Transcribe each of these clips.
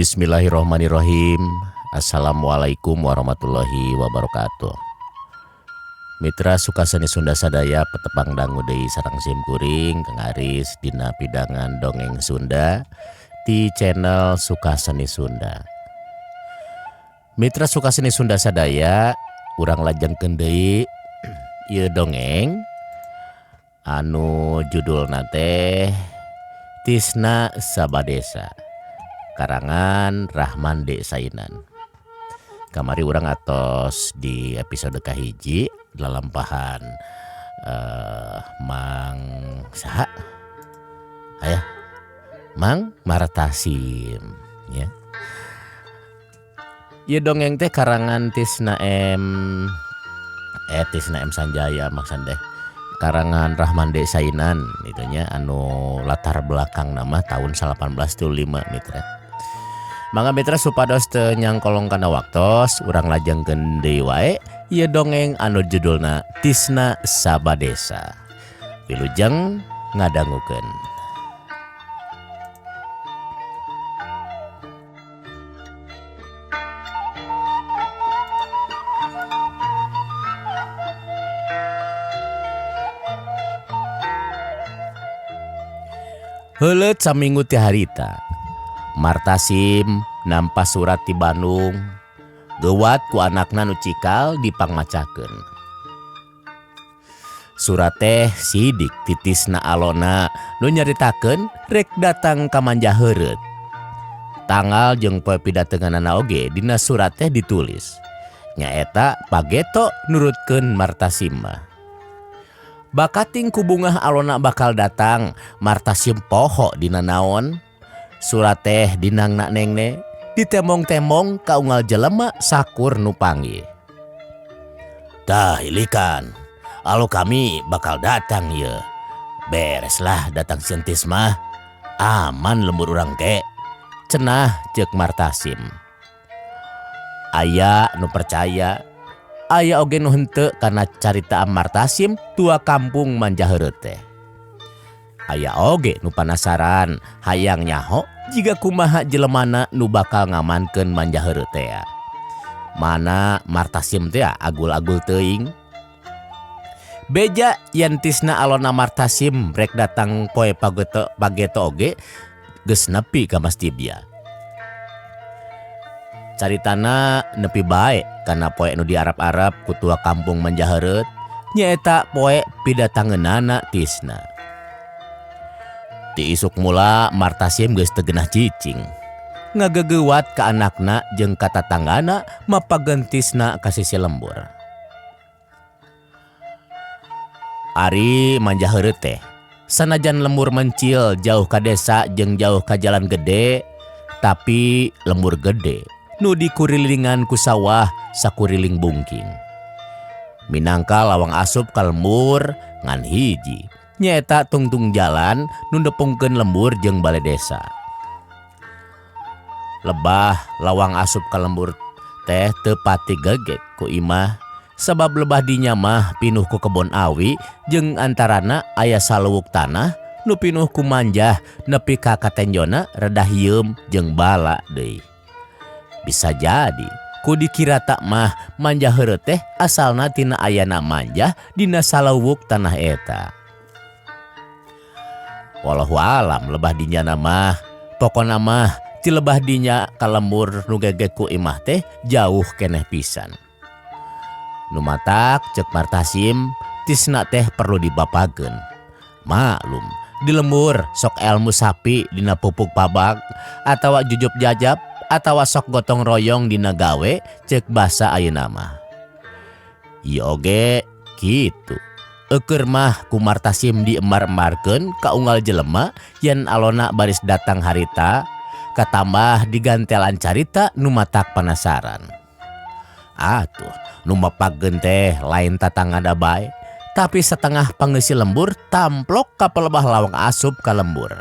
Bismillahirrahmanirrahim. Assalamualaikum warahmatullahi wabarakatuh. Mitra Sukaseni Sunda sadaya petepang dangu deui sareng sim kuring Kang Aris dina pidangan dongeng Sunda di channel Sukaseni Sunda. Mitra Sukaseni Sunda sadaya urang lajengkeun deui ieu dongeng anu judulna teh Tisna Sabadesa. Karangan Rahman D. Sainan. Kamari urang atos di episode kahiji lalampahan Mang saha? Aya Mang Martasim ya. Ieu dongeng teh karangan Tisna M Sanjaya maksud deh. Karangan Rahman D. Sainan itunya anu latar belakang nama tahun 1805 mitra. Mangga mitra supados teu nyangkolong kana waktos urang lajengkeun deui wae ieu dongeng anu judulna Tisna Sabadesa. Wilujeng ngadangukeun. Heuleut saminggu ti harita Martasim nampa surat ti Bandung geuwat ku anakna nu cikal dipangmacakeun. Surat teh sidik ti Tisna alona nu nyaritakeun rek datang ka Manjaheureut. Tanggal jeung poe pidateunganna oge dina surat teh ditulis nyaeta pageto nurutkeun Martasim mah. Bakating ku bungah alona bakal datang Martasim poho dina naon. Surat teh dinangna nengne ditemong-temong ka unggal jelema sakur nu panggih. Tah ilikan, alo kami bakal datang ye. Bereslah datang sentis mah, aman lembur urang ke. Cenah ceuk Martasim. Aya nu percaya, aya oge nu henteu kana carita Martasim tua kampung Manjaheureut teh. Aya oge nu panasaran hayang nyaho jiga kumaha jelemana nu bakal ngamankeun Manjaheureut teh. Mana Martasim teh agul-agul teuing. Beja yen Tisna alona Martasim rek datang poe pageto oge geus nepi ka Mas Tibia. Caritana nepi bae kana poe nu diarap-arap ku tua kampung Manjaheureut nyaeta poe pidatangeunana Tisna. Ti isuk mula Martasim geus teu geunah cicing. Ngagegeuwat ka anakna jeung ka tatanggana mapageun Tisna ka sisi lembur. Ari Manjaheureut teh sanajan lembur mencil jauh ka desa jeung jauh ka jalan gede, tapi lembur gede nu dikurilingan ku sawah sakuriling bungking. Minangka lawang asup ka lembur ngan hiji nyaeta tungtung jalan nu nepungkeun lembur jeung balai desa. Lebah lawang asup ka lembur teh teu pati gegek ku imah sabab lebah dinya mah pinuh ku kebon awi jeung antarana aya saleuweuk tanah nu pinuh ku manjah nepi ka katenjona redah hieum jeung bala deui. Bisa jadi ku dikira tak mah Manjaheureut teh asalna tina ayana manjah dina saleuweuk tanah eta. Wallahu alam lebah dinya mah pokona mah ti lebah dinya ka lembur nu gegek ku imah teh jauh keneh pisan. Nu matak ceuk Martasim Tisna teh perlu dibapageun. Maklum di lembur sok elmu sapi dina pupuk pabak atawa jujup jajab atawa sok gotong royong dina gawe ceuk basa ayeuna mah. Ieu oge kitu. Eukeur mah ku Martasim diembar-embarkeun ka unggal jelema yen alona baris datang harita katambah digantelan carita nu matak panasaran. Atuh nu mapageun teh lain tatangada bae tapi setengah pangeisi lembur tamplok ka pelebah lawang asup ka lembur.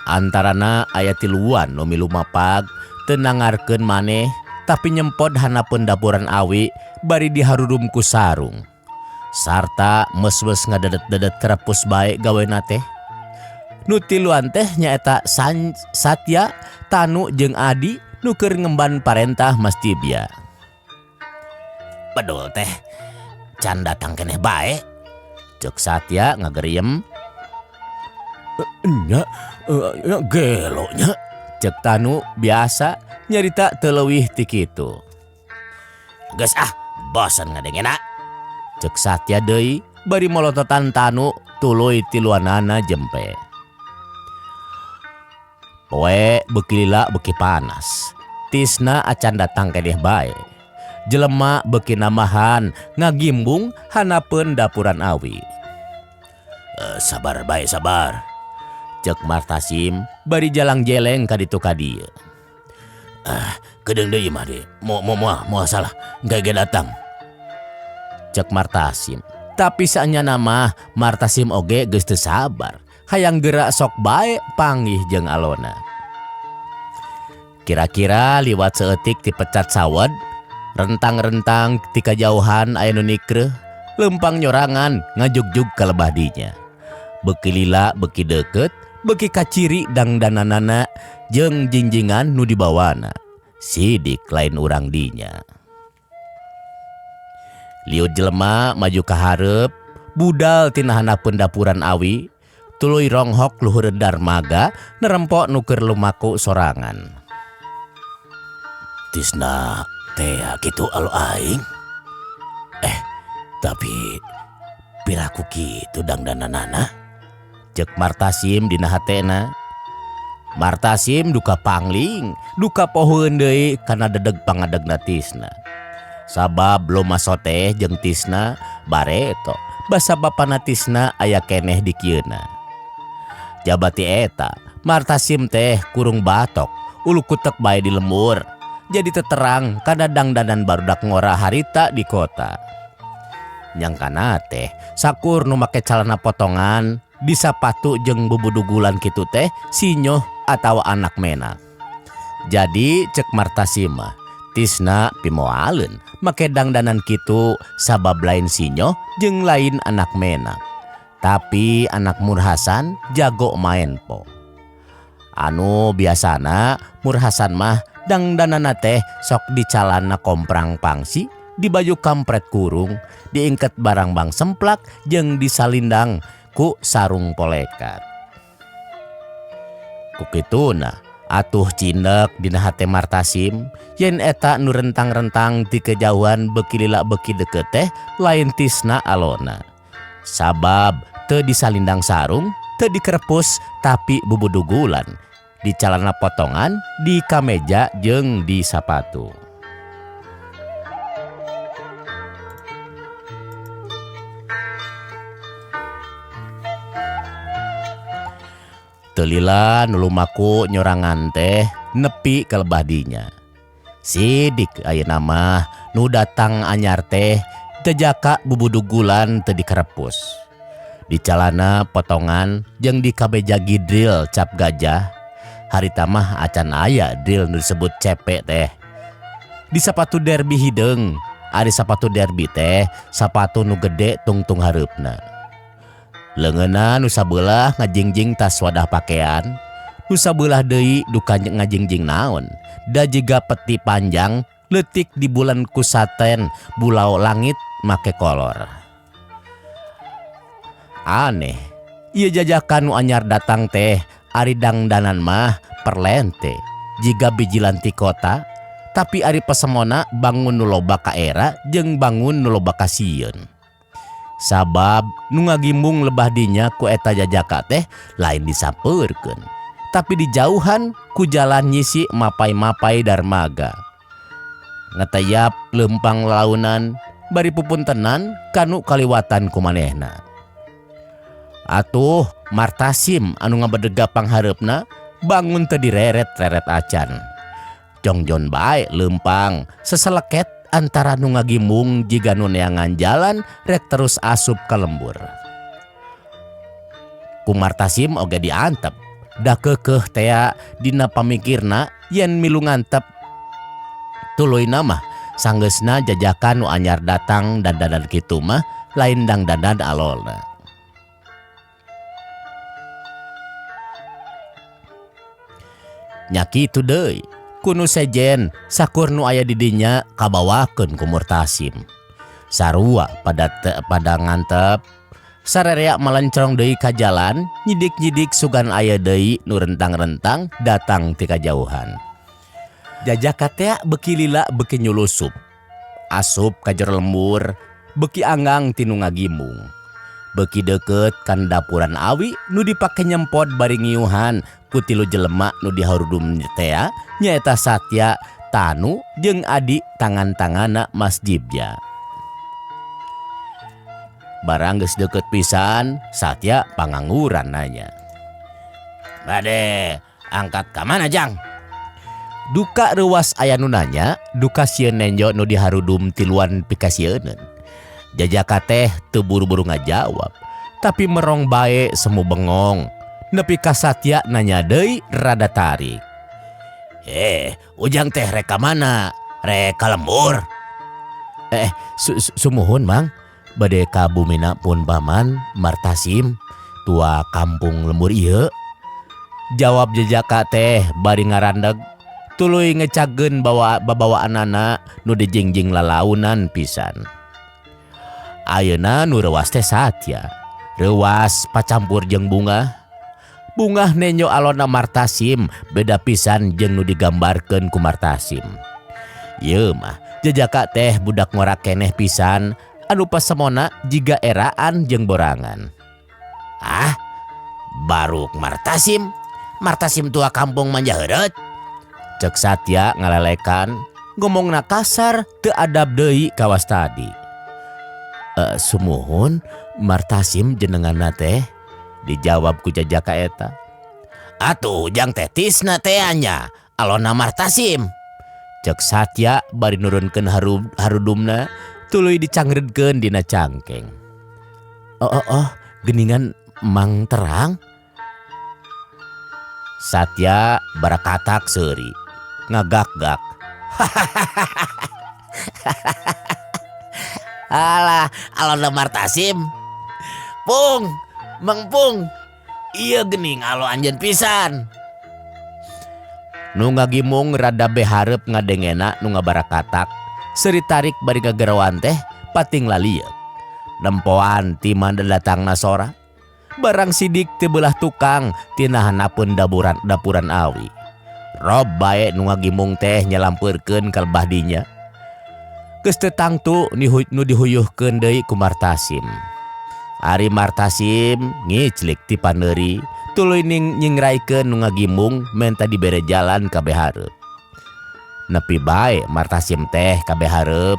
Antarana aya tiluan nu milu mapag teu nangarkeun maneh tapi nyempod hanapeun dapuran awi bari diharudum ku sarung. Sarta mes-mes ngadedet-dedet kerepus bae gawena teh. Nu tiluan teh nyaeta Satya, Tanu jeung Adi nu keur ngemban parentah Mas Tibia. Bedul teh can datang keneh bae, cek Satya ngageriem. Nya gelo nya, cek Tanu biasa nyarita teu leuwih ti kitu. Geus bosen ngadengena, cek Satya deui bari molototan Tanu tuluy tiluanana jempe. Poe beuki lila beuki panas, tisna acan datang keneh bae. Jelema beuki namahan ngagimbung hanapeun dapuran awi. Sabar bae sabar, cek Martasim bari jalang jeleng ka ditu ka dieu. Kedeung deui mah de, moal salah gage datang, cek Martasim. Tapi saenyana mah Martasim oge geus teu sabar, hayang geura sok bae panggih jeung alona. Kira-kira liwat seeutik ti pecat sawed, rentang-rentang ti kajauhan aya nu nikreuh, lempang nyorangan ngajugjug ka lebah dinya. Beuki lila beuki deukeut, beuki kaciri dangdananana jeung jinjingan nu dibawana. Sidik lain urang dinya. Liut jelema maju ka hareup, budal tina hanapeun dapuran awi, tuluy ronghok luhur darmaga nerempok nu keur lumaku sorangan. Tisna teh kitu alo aing. Tapi piraku kitu dangdananana, cek Martasim dina hatena. Martasim duka pangling, duka pohoeun deui kana dedeg pangadegna Tisna. Sabab loma soteh jeung Tisna bareto, basa bapana Tisna aya keneh di kieuna. Jabati eta, Martasim teh kurung batok, ulu kutek bae di lembur. Jadi teterang kada dangdanan barudak ngora harita di kota. Nyangkana teh sakur nu make calana potongan, di sapatu jeung bubudugulan kitu teh sinyoh atawa anak menak. Jadi cek Martasim mah Tisna pimoaleun make dangdanan kitu sabab lain sinyoh jeung lain anak menak. Tapi anak Murhasan jago main po. Anu biasana Murhasan mah dangdanana teh sok di calana komprang pangsi, di baju kampret kurung, diingket barang bang semplak jeung disalindang ku sarung polekat. Kukituna atuh cindek dina hate Martasim yen eta nu rentang-rentang ti kejauhan beuki lila beuki deukeut teh lain Tisna alona. Sabab teu disalindang sarung, teu dikerepus tapi bubudugulan, di calana potongan, di kameja jeung di sapatu. Telila nu lumaku nyorangan teh nepi ka lebah dinya. Sidik ayeuna mah nu datang anyar teh tejaka bubudugulan teu dikerepus. Di calana potongan jeung di kabeja gidril cap gajah, harita mah acan aya drill nu disebut cepe teh. Di sapatu derby hideung, ari sapatu derby teh sapatu nu gede tungtung hareupna. Leungeunna nu sabeulah ngajingjing tas wadah pakaian, nu sabeulah deui duka ngajingjing naon, da jiga peti panjang leutik di bulan kusaten bulau langit make kolor. Aneh, ieu jajakan nu anyar datang teh ari dangdanan mah perlente jiga bijilan ti kota, tapi ari pesemona bangun nu loba ka era jeung bangun nu loba ka sieun. Sabab nu ngagimbung lebah dinya ku eta jajaka teh lain disampeurkeun, tapi di jauhan ku jalan nyisi mapai-mapai darmaga. Ngatayap lempang launan bari pupuntenan kanu kaliwatan ku manehna. Atuh Martasim anu ngabedega panghareupna bangun teu direret-reret acan. Jongjon bae lempang seseleket antara nu ngagimbung jiga nu neangan jalan rek terus asup ka lembur. Ku Martasim oge diantep, da keukeuh tea dina pamikirna yen milu ngantep. Tuluyna mah sanggeusna jajakan nu anyar datang dandanan kitu mah lain dangdanan alolna. Nya kitu deui. Kuno sejen sakur nu aya di dinya kabawakeun ku Murtasim. Sarua pada ngantep. Sarerea malencrong deui ka jalan, nyidik-nyidik sugan aya deui nu rentang-rentang datang ti kajauhan. Jajaka teh beuki lila beuki nyulusup. Asup ka jero lembur, beuki anggang ti nu ngagimung. Beuki deukeut kan dapuran awi nu dipake nyempot bari ngiuhan ku tilu jelema nu diharudum teh nyaeta Satya, Tanu jeung Adi tangan-tangana Mas Jibja. Barang geus deukeut pisan, Satya pangangguran nanya. "Bade angkat ka mana, Jang?" Duka reuwas aya nu nanya, duka sieun nenjo nu diharudum tiluan pikasieun. Jajaka teh teu buru-buru ngajawab, tapi merong bae semu bengong. Nepi ka Satya nanya deui rada tarik. Ujang teh rek ka mana? Rek ka lembur?" Sumuhun Mang, bade ka bumina pun paman Martasim, tua kampung lembur ieu. Jawab jajaka teh bari ngarandeg, tuluy ngecageun babawaanana nu dijingjing lalaunan pisan. Ayeuna nu reuwas teh Satya, reuwas pacampur jeung Bungah. Bungah nenyo alona Martasim beda pisan jeung nu digambarkeun ku Martasim. Ieu mah jajaka teh budak ngorak keneh pisan anu pasemona jiga eraan jeung borangan. Baruk Martasim? Martasim tua kampung manja heureut? Cek Satya ngalelekan, ngomongna kasar teu adab deui ka wastadi. Sumuhun Martasim jenenganna teh, dijawab ku jajaka eta. Atuh Jang teh tisna teh nya alona Martasim. Cek Satya bari nurunkeun harudumna tuluy dicangredkeun dina cangkeng. Geningan Mang terang? Satya barakatak seuri, ngagak-gak. Alah, alona Martasim. Pung, Mang Pung, iya gening alo anjeun pisan. Nu ngagimung rada behareup ngadengena nu ngabarakatak, seuri tarik bari gagarawan teh pating lalieuk. Nempoan ti manda datangna sora. Barang sidik teu beulah tukang tina hanapeun dapuran awi. Rob bae nu ngagimung teh nyalampeurkeun ka lebah dinya. Geus teu tangtu nu dihuyuhkeun deui ku Martasim. Ari Martasim ngiclik ti paneuri, tuluy nyingraikeun nu ngagimung menta dibere jalan ka behareup. Nepi bae Martasim teh ka behareup,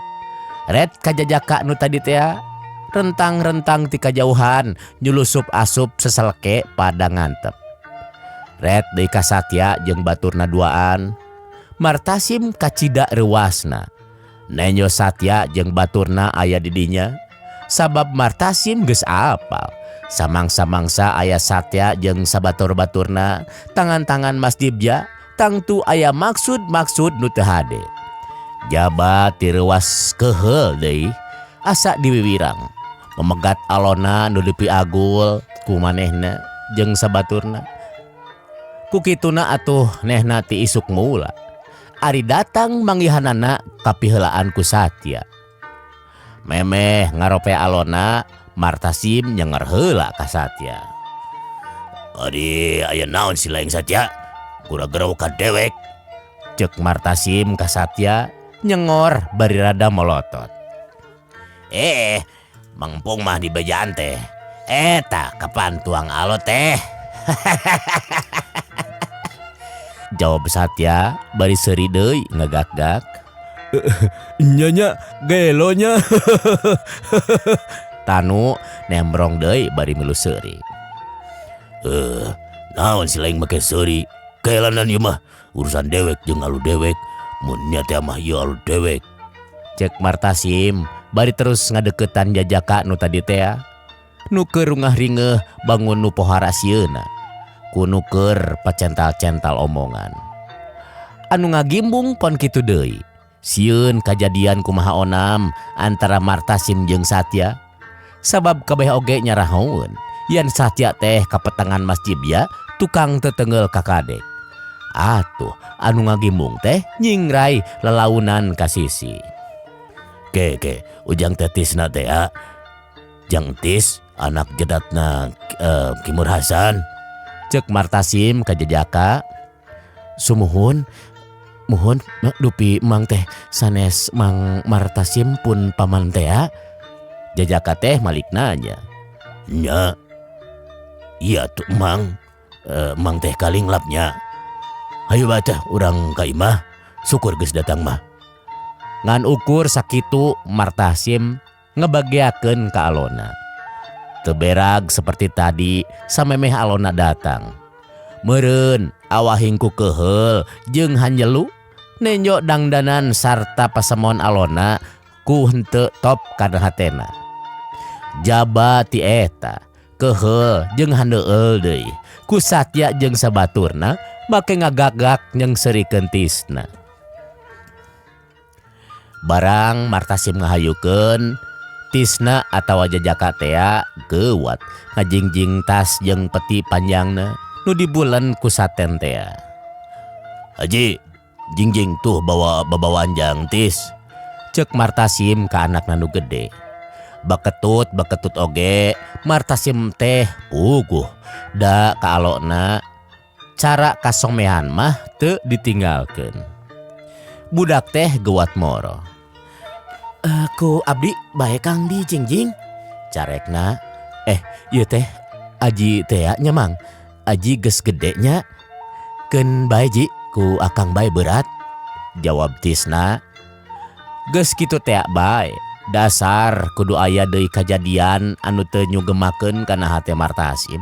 ret ka jajaka nu tadi teh rentang-rentang ti kajauhan nyulusup asup seseleke pada ngantep. Ret deui ka Satya jeung baturna duaan. Martasim kacida reuasna. Nenyo Satya jeung baturna aya di dinya, sabab Martasim geus apal. Samangsa-mangsa aya Satya jeung sabatur-baturna, tangan-tangan Mas Jibja, tangtu aya maksud-maksud nu teu hade. Jabat ti reuwas keheul deui, asa diwiwirang. Memegat alona nu leupi agul ku manehna jeung sabaturna. Ku kituna atuh nehna ti isuk mula. Ari datang manggihanana kapiheulaan ku Satya. Memeh ngarope alona, Martasim nyenger heula ka Satya. "Adi aya naon si laeng Satya? Kura gereuh ka dewek?" Cek Martasim ka Satya nyengor bari rada molotot. Mang Pung mah di bejaan teh. Eta kapan tuang alo teh?" Jawab Satya bari seuri deui ngagak-gak. "Nya gelonya." Tanu nembrong deui bari milu seuri. Naon si laeng make seuri? Kaelanan ieu mah urusan dewek jeung alu dewek. Mun nya teh mah ieu alu dewek. Cek Martasim bari terus ngadeuketan jajaka nu tadi teh. Nu keur rungah-ringeuh bangun nu pohara sieuna. Kuno keur pacental-cental omongan. Anu ngagimbung pon kitu deui. Sieun kajadian kumaha onam antara Martasim jeung Satya. Sabab kabeh oge nyarahoun yen Satya teh kapetangan Mas Jibja tukang teteunggeul ka kadek. Atuh anu ngagimung teh nyingrai lelaunan ka sisi. Ke ujang teh Tisna teh jang Tis anak jedatna Kimur Hasan, cek Martasim ka Jajaka. Sumuhun muhun dupi Mang teh sanes Mang Martasim pun paman teh. Jajaka teh malik nanya. Nya iya tuh Mang, Mang teh kaling lapnya. Hayu baca urang ka imah, syukur geus datang mah. Ngan ukur sakitu Martasim ngebagiakeun ka Alona. Teu berag seperti tadi samemeh Alona datang. Meureun awahing ku keheul jeung hanjelu nenjo dangdanan sarta pasemon Alona ku henteu top kana hatena. Jaba ti eta keheul jeung handeueul deui ku satya jeung sabaturna make ngagagak nyengserikeun Tisna. Barang Martasim ngahayukeun Tisna atawa Jajaka teh geuwat ngajingjing tas jeung peti panjangna nu dibulen ku saten teh. Haji, jingjing tuh bawa babawaan jang Tis, cek Martasim ka anakna nu gede. Baketut oge Martasim teh puguh da ka alona. Cara kasomehan mah teu ditinggalkeun. Budak teh geuwat moro. Ku abdi bae Kang di jingjing, carekna. Ieu teh aji teh nya Mang. Aji geus gede nya. Keun bae ji ku akang bae berat, jawab Tisna. Geus kitu teh bae. Dasar kudu aya deui kajadian anu teu nyugemakeun kana hate Martasim.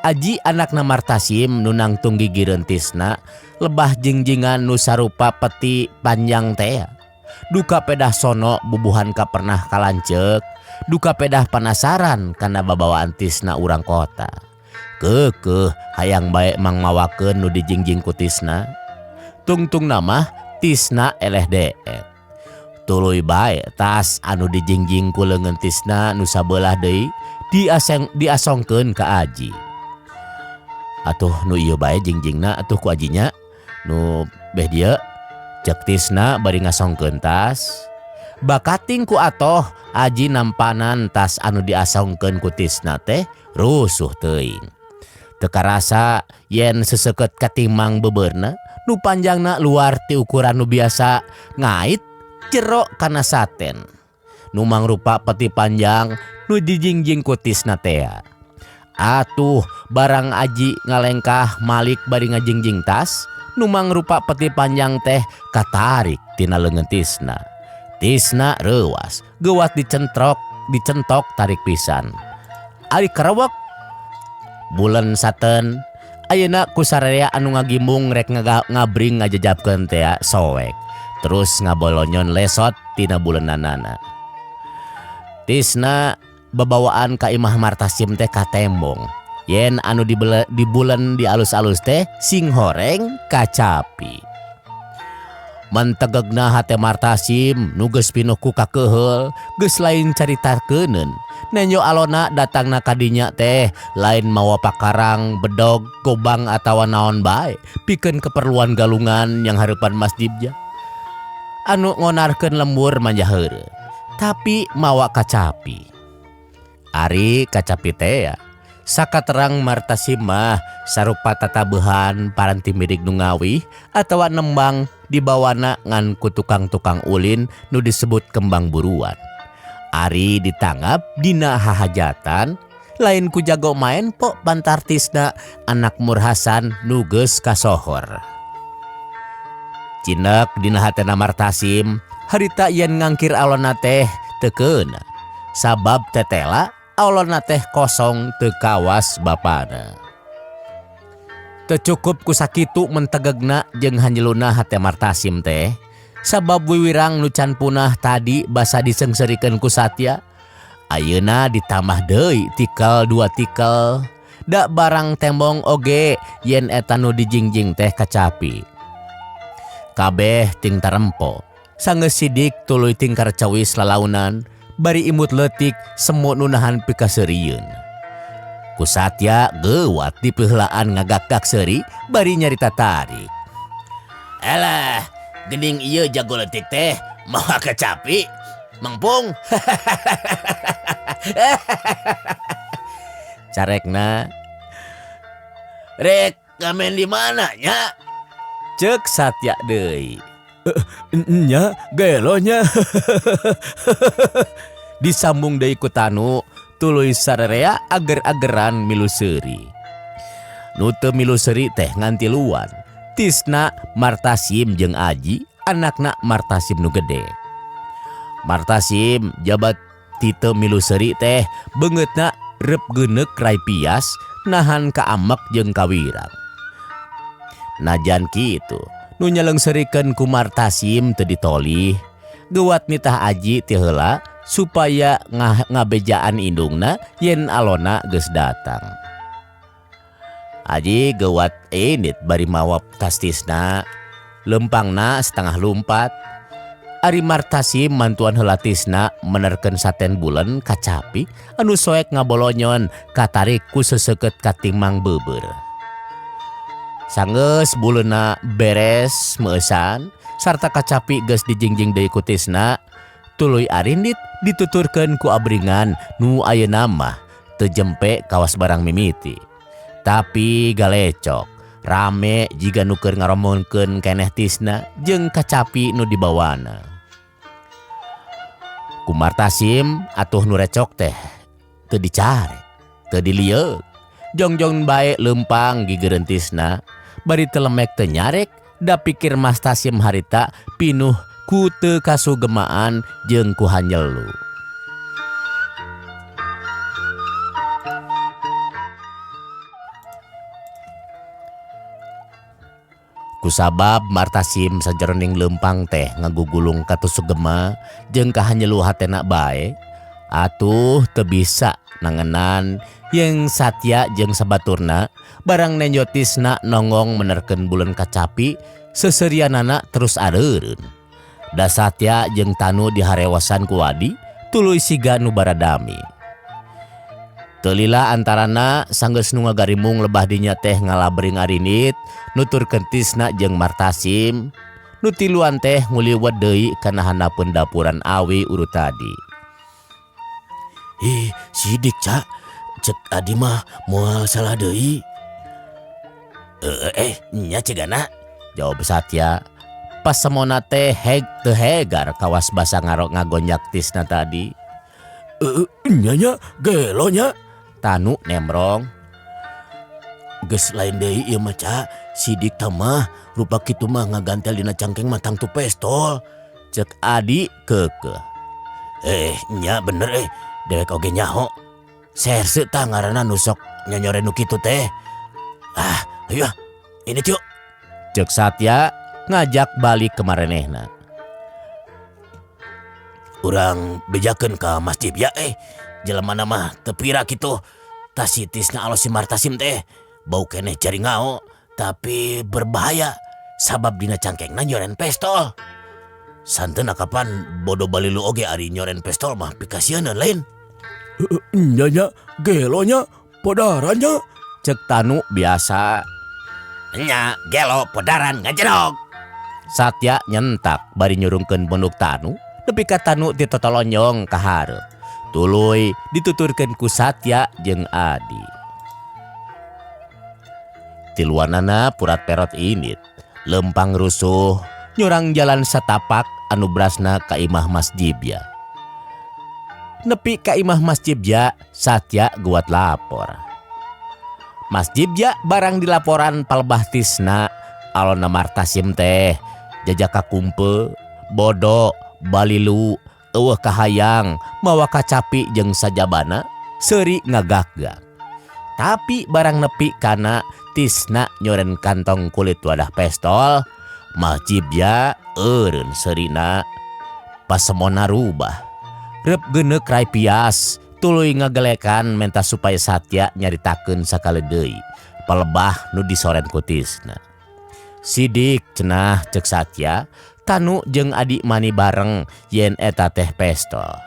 Aji anakna Martasim nu nangtung gigireun Tisna lebah jingjingan nu sarupa peti panjang teh. Duka pedah sono bubuhan ka pernah kalancek, duka pedah penasaran kana babawaan Tisna urang kota. Keukeuh hayang bae Mang mawakeun nu dijingjing ku Tisna. Tungtung nama Tisna eleh deet. Tuluy bae tas anu dijingjing ku leungeun Tisna nu sabelah deui diasongkeun ka Aji. Atuh nu ieu bae jingjingna atuh ku ajinya nu beh dieu, cek Tisna bari ngasongkeun tas. Bakating ku atoh Aji nampanan tas anu diasongkeun ku Tisna teh rusuh teuing. Teu karasa yen seseukeut katimang bebeurna nu panjangna luar ti ukuran nu biasa ngait jero kana saten. Nu mangrupa peti panjang nu dijingjing ku Tisna teh. Atuh barang Aji ngalengkah malik bari ngajingjing tas nu mangrupa peti panjang teh katarik tina leungeun Tisna. Tisna reuwas geuwat dicentok tarik pisan. Ari kerewek bulan saten ayeuna ku sararea anu ngagimbung rek ngabring ngajajabkeun teh soek. Terus ngabolonyon lesot tina buleunanana. Tisna babawaan ka imah Martasim teh katembong. Yen anu dibulen di alus-alus teh sing horeng kacapi. Mentegegna hate Martasim nu geus pinuh ku kakeheul geus lain caritakeunun. Nenyo Alona datangna kadinya teh lain mawa pakarang, bedog, gobang atawa naon bae pikeun keperluan galungan yang hareupan masjidnya. Anu ngonarkeun lembur manja heureuh, tapi mawa kacapi. Ari kacapi teh sakaterang Martasim mah sarupa tatabeuhan paranti mirig nu ngawih atawa nembang dibawana ngan ku tukang-tukang ulin nu disebut kembang buruan. Ari ditangap dina hahajatan lain ku jago main pok bantar Tisna anak Mur Hasan nu geus kasohor. Cinek dina hatena Martasim harita yen ngangkir Alona teh teu keuna. Sabab tetela Alona teh kosong teu kawas bapana. Teu cukup ku sakitu mentegegna jeung hanjeluna hate Martasim teh. Sabab wiwirang nu can punah tadi basa disengserikeun ku Satya. Ayeuna ditambah deui tikel 2 tikel. Da barang tembong oge yen eta nu dijingjing teh kacapi. Kabeh ting tarempo. Sanggeus sidik tuluy ting karecawis lalaunan. Bari imut leutik semu nu nahan pikaseurieun. Ku Satya gewat di pehlaan ngagakak seuri bari nyarita tarik. Alah, gening ieu jago letik teh mau kecapi, mengpung. Carekna, rek ngamen di mana nya? Cek Satya deui. Nya gelonya. Disambung deui ku Tanu, tuluy sararea ager-ageran milu seuri. Nu teu milu seuri teh ngantiluan. Tisna Martasim jeung Aji, anakna Martasim nu gede. Martasim jabat ti teu milu seuri teh beungeutna reup geuneuk rai pias nahan ka amek jeung kawirang. Najan kitu, nu nyaleungseurikeun ku Martasim teu ditolih, geuwat nitah Aji ti heula supaya ngabejaan indungna yen alona geus datang. Aji geuwat enit bari mawap tastisna, lempangna setengah lumpat. Ari Martasim mantuan heula tisna menerkeun saten bulan kacapi anu soek ngabolonyon katarik ku seseukeut kating Mang Beubeur. Sanggeus buleunna beres meusan sarta kacapi geus dijingjing deui ku tisna, tuluy arindit dituturkeun ku abringan nu ayeuna mah teu jempe kawas barang mimiti. Tapi galecok, rame jiga nu keur ngaromonkeun keneh tisna jeung kacapi nu dibawana. Ku Martasim atuh nu recok teh teu dicare, teu dilieuk. Jongjong bae leumpang gigereun tisna, bari telemek teu nyarek da pikir Martasim harita pinuh ku teu kasugemaan jeung ku hanyelu. Kusabab Martasim sajeroning leumpang teh ngagugulung katusuk gema jeung kahanyelu hatena bae, atuh teu bisa nangenan yang Satya jeung sabaturna barang nenjotisna nongong menerkeun buleun kacapi seserianana terus areureun. Da Satya jeung Tanu diharewasan ku Wadi tuluy siga nu baradami. Teu lila antarana sanggeus nu ngagarimung lebah dinya teh ngalabring arinit nuturkeun tisna jeung Martasim, nu tiluan teh nguliwet deui kana hanapeun dapuran awi urut tadi. Sidik ca, cek adi mah moal salah deui. Nya cegana, jawab Satya. Pas semona teh teu hegar kawas basa ngagonyak tisna tadi. Nya gelonya. Tanu nemrong. Geus lain deui ieu mah ca, sidik teh mah rupa kitu mah ngagantel dina cangkeng matang tu pestol. Cek Adi keukeuh. Nya bener dewek oge nyaho. Serse tah ngaranna nu sok nyanyore nu kitu teh. Ayo ini yuk. Cek Satya ngajak balik ke marenehna. Urang bejakeun ka masjid ya jelemana mah teu pira kitu. Tas sitisna alo si Martasim teh bau keneh cari ngao tapi berbahaya sabab dina cangkengna nyoren pestol. Santeuna kapan bodo balilu oge ari nyoren pestol mah pikasieun lain. Nya gelonya podarannya, cek Tanu biasa. Nya gelo podaran ngajerok. Satya nyentak bari nyurungkeun bondok Tanu nepi ka Tanu ditotolonyong ka hareup. Tuluy dituturkeun ku Satya jeung Adi. Tiluanana purat perot init, lempang rusuh nyurang jalan setapak anu brasna ka imah masjidnya. Nepi ka imah masjidnya, Satya guat lapor. Masjidnya barang dilaporan palebah tisna alona Martasim teh jajak kakumpe, bodo, balilu, eueuh kahayang mawa kacapi jeung sajabana seuri ngagagak. Tapi barang nepi kana tisna nyoren kantong kulit wadah pestol, masjidnya eureun seurina. Pasemona rubah, reup geuneuk rai pias, tuluy ngagelekan menta supaya Satya nyaritakeun sakali deui palebah nu disoren ku tisna. Sidik cenah cek Satya, Tanu jeung Adi mani bareng yen eta teh pestol.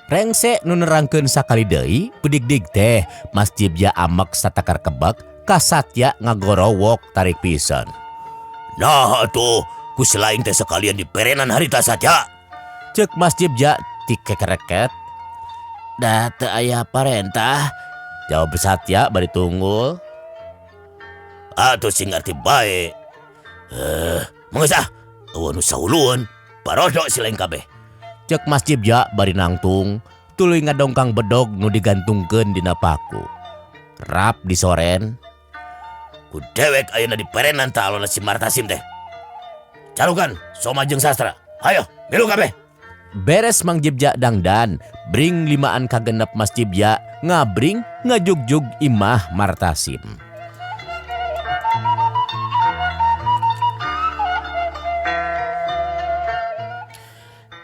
Rengse nu nerangkeun sakali deui pedigdig teh Mas Jibja amek satakar kebak kasatya ngagorowok tarik pisan. Nah atuh ku selain teh sekalian diperenan harita saja. Cek Mas Jibja tikekereket. Da teu aya parentah. Jawab Satya bari tunggul. Atuh sing ngarti bae. Mengesah eueuh nu sauluan parodo si lain kabeh. Cek Mas Jibja bari nangtung tuluy ngadongkang bedog nu digantungkeun dina paku. Rap disoren. Ku dewek ayeuna diperenan tah alona si Martasim teh. Calukan Soma jeung Sastra. Hayo milu kabeh. Beres Mang Jibja dangdan, bring limaan kagenep Mas Jibja ngabring ngajugjug imah Martasim.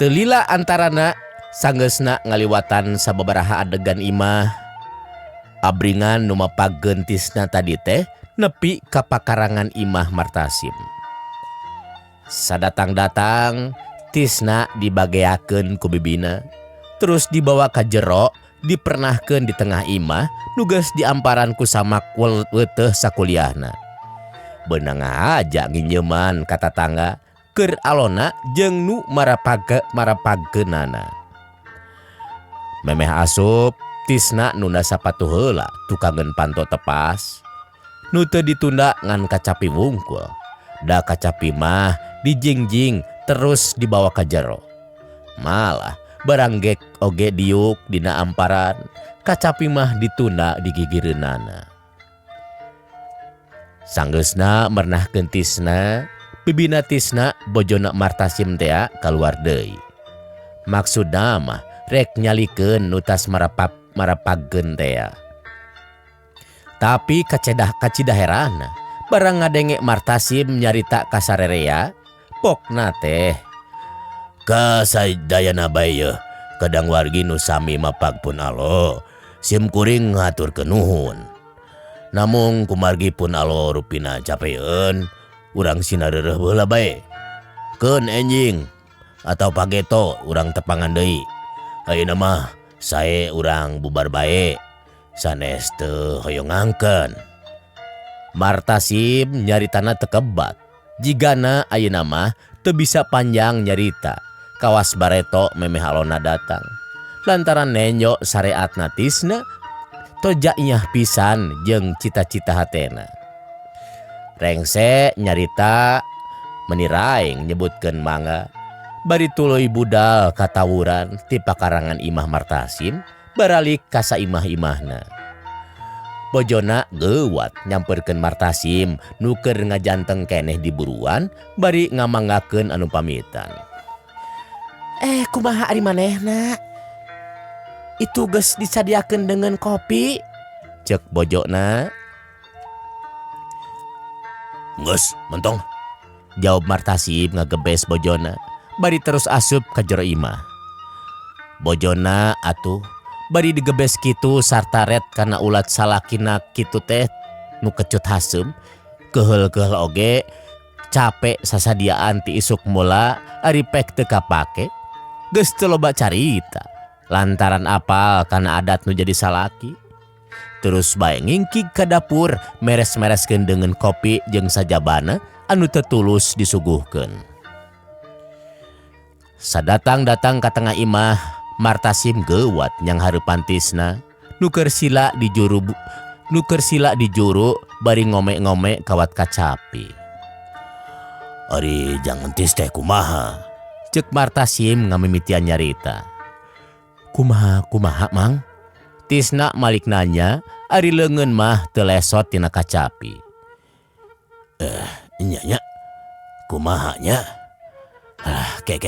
Telila antarana sanggeusna ngaliwatan sababaraha adegan imah. Abringan nu mapageun tisna tadi teh nepi ka pakarangan imah Martasim. Sadatang-datang tisna dibageakeun ku bibina, terus dibawa ka jero, dipernahkeun di tengah imah, nugas diamparan ku samak weuteuh sakuliahna. Beunang aja nginjeuman ka tatangga keur alona jeung nu marapagkeunana. Memeh asup tisna nunda sapatu heula tukangeun panto tepas. Nu teu ditunda ngan kacapi wungkul. Da kacapi mah dijingjing terus dibawa ka jero. Malah baranggek oge diuk dina amparan, kacapi mah ditunda di gigireunana. Sanggeusna mernahkeun tisna, bibina tisna bojona Martasim teh kaluar deui. Maksudna mah rek nyalikeun nu tas marapagkeun teh. Tapi kacidaherana barang ngadenge Martasim nyarita ka sarerea, pokna teh kasadayana bae yeuh kadang wargi nu sami mapagpun alo sim kuring ngaturkeun nuhun. Namung kumargi pun alo rupina capeun urang sinareureuh heula bae. Keun enjing atau pageto urang tepangan deui. Ayeuna mah sae urang bubar bae. Sanes teu hoyong ngangkeun. Martasim nyaritana tekebat. Jigana ayeuna mah teu bisa panjang nyarita. Kawas bareto memeh alona datang. Lantaran nenyo sareatna tisna toja inyah pisan jeung cita-cita hatena. Rengse nyarita meniraing nyebutkeun mangga bari tuluy budal katawuran ti pakarangan imah Martasim baralik ka saimah-imahna. Bojona geuwat nyamperkeun Martasim nu keur ngajanteng keneh di buruan bari ngamanggakeun anu pamitan. Kumaha ari manehna? Itu geus disadiakeun dengan kopi, cek bojona. Geus mentong, jawab Martasim ngagebes bojona bari terus asup ka jero imah. Bojona atuh bari digebes kitu sarta ret kana ulat salakina kitu teh nu kecut hasem, keheul-keheul oge capek sasadiaan ti isuk mula ari pek teu kapake. Geus teu loba carita lantaran apal kana adat nu jadi salaki. Terus bae ngingkig ka dapur meres-mereskeun dengan kopi jeung sajabana anu teu tulus disuguhkeun. Sadatang-datang ka tengah imah, Martasim geuwat nyang hareupan tisna nu keur sila di juru bari ngome-ngome kawat kacapi. Ari jangan tis teh kumaha? Cek Martasim ngamimitian nyarita. Kumaha Mang? Tisna malik nanya ari leungeun mah teu lesot tina kacapi. Nya kumaha nya? Ke.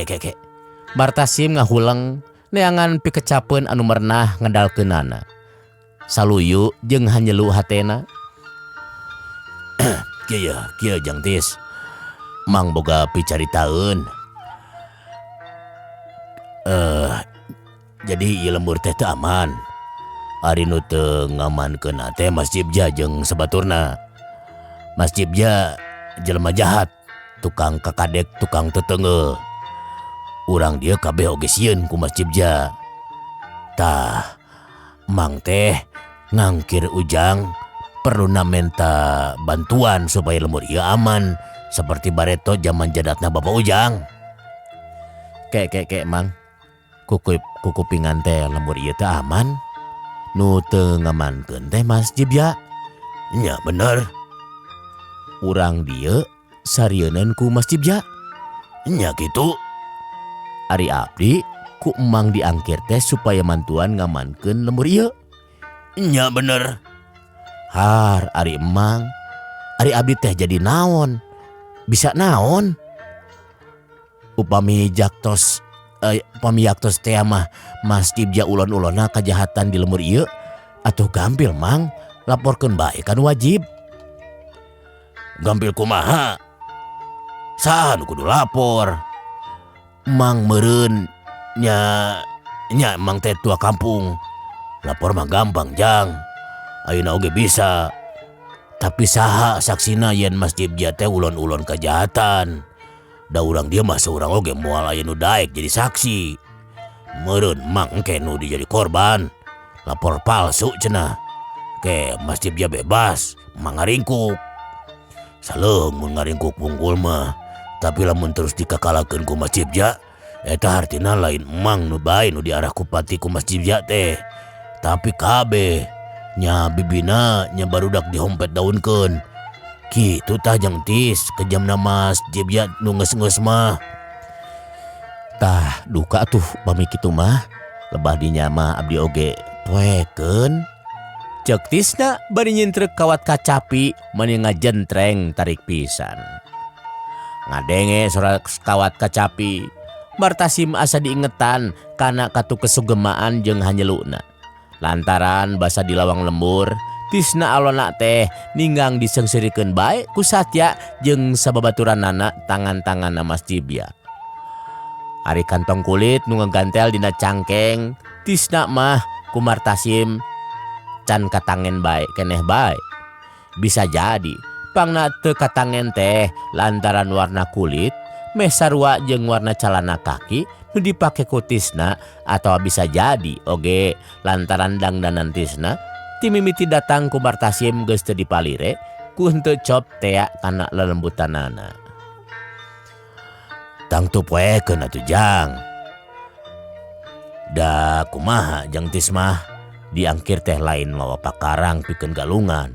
Martasim ngahuleng neangan pikecapeun anu merenah ngedalkeunana. Saluyu jeung hanyelu hatena. Kieu jang tis. Mang boga picaritaeun. Jadi ieu lembur teh teu aman. Ari nu teu ngamankeun teh Mas Jibja jeung sabaturna. Mas Jibja jelema jahat, tukang kakadek, tukang teteungeuh. Urang dia kabeh oge sieun ku Mas Jibja. Tah, mang teh ngangkir ujang perlu minta bantuan supaya lembur ieu aman seperti bareto zaman jadatna Bapak Ujang. Kek mang. Kukupingan teh lembur ieu teh aman. Nu teu ngamankeun teh masjid ya. Nya bener. Urang dieu sarieun ku masjid ya. Nya kitu. Ari abdi ku emang diangkir teh supaya mantuan ngamankeun lembur ieu. Nya bener. Har ari emang. Ari abdi teh jadi naon? Bisa naon? Upami jaktos teh mah masjid ja ulon-ulona kajahatan di lembur ieu atuh gampil mang laporkeun bae kan wajib. Gampil kumaha? Saha nu kudu lapor? Mang meureun Nya emang teh tua kampung. Lapor mah gampang jang. Ayeuna oge bisa. Tapi saha saksina yen masjid ja teh ulon-ulon kajahatan. Da urang dia mah seurang oge moal aya nu daek jadi saksi. Meureun mang engke nu dijadi korban. Lapor palsu cenah. Ke masjid ja bebas, mang ngaringkuk. Saleung mun ngaringkuk pungkul mah. Tapi lamun terus dikakalakeun ku masjid ja, eta artina lain emang nu bae nu diarah ku pati ku masjid ja teh. Tapi kabeh nya bibina nya barudak dihompet daunkeun. Kitu tah jang tis kejamna masjid ya nu geus-geus mah. Tah duka tuh pami kitu mah. Lebah dinya mah abdi oge poekeun. Ceuk tisna bari nyintrek kawat kacapi mani ngajentreng tarik pisan. Ngadenge suara kawat kacapi. Martasim asa diingetan kana katu kesugemaan jeung hanyeluna. Lantaran basa di lawang lembur, tisna alona teh ninggang disengsirikeun bae ku Satya jeung sababaturanana tangan-tanganna Mas Jibya. Ari kantong kulit nu ngegantel dina cangkeng, tisna mah ku Martasim can katangen bae keneh bae. Bisa jadi pangna teu katangen teh lantaran warna kulit meh sarua jeung warna calana kaki nu dipake ku tisna, atau bisa jadi oge lantaran dangdanan tisna ti mimiti datang ku Martasim geus teu dipalire ku henteu cop tea kana lelembutanana. Tangtu poekeun atuh jang. Da kumaha jang tis mah diangkir teh lain mawa pakarang pikeun galungan.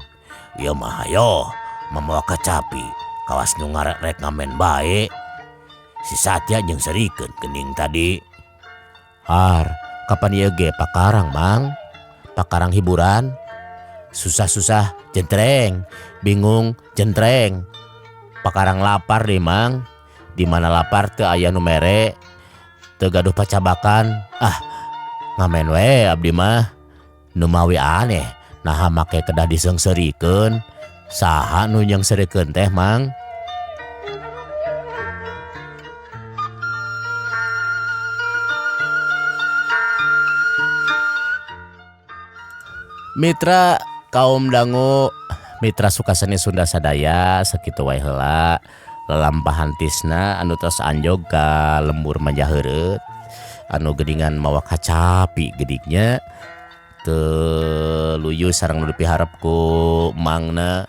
Ieu mah hayo mamawa kacapi kawas nu ngarek ngamen bae. Si Satya jeung serikeun geuning tadi. Har, kapan ieu ge pakarang mang? Pakarang hiburan? Susah-susah jentreng, bingung jentreng. Pakarang lapar deh mang. Di mana lapar teu aya nu mere, teu gaduh pacabakan. Ah, ngamen we abdi mah. Nu mawi aneh, naha make kedah diseungseurikeun. Saha nu nyeungseurikeun teh mang? Mitra kaum dangu, mitra Sukaseni Sunda sadaya sakitu wae heula lelampahan tisna anu tos anjog ka lembur Majaheureut anu geuningan mawa kacapi gediknya teu luyu sareng nu dipiharep ku mangna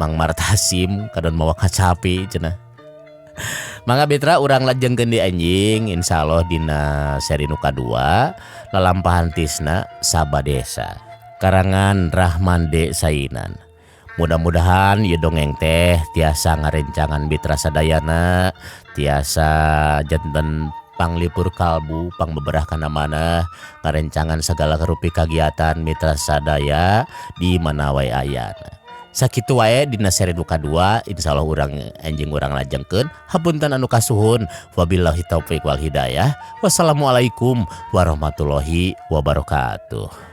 Mang Martasim kadon mawa kacapi cenah. Mangga mitra urang lajengkeun di anjing insyaallah dina seri nu kadua lelampahan tisna Sabadesa. Karangan Rahman D. Sainan. Mudah-mudahan ieu dongeng teh tiasa ngarencangan mitra sadayana, tiasa janten panglipur kalbu, pangbeberah kana maneh ngarencangan segala kerupi kagiatan mitra sadaya di mana wae ayana. Sakitu wae dina seri nu kadua insyaallah urang anjing urang lajengkeun. Hapunten anu kasuhun. Wabillahi taufiq wal hidayah. Wassalamualaikum warahmatullahi wabarakatuh.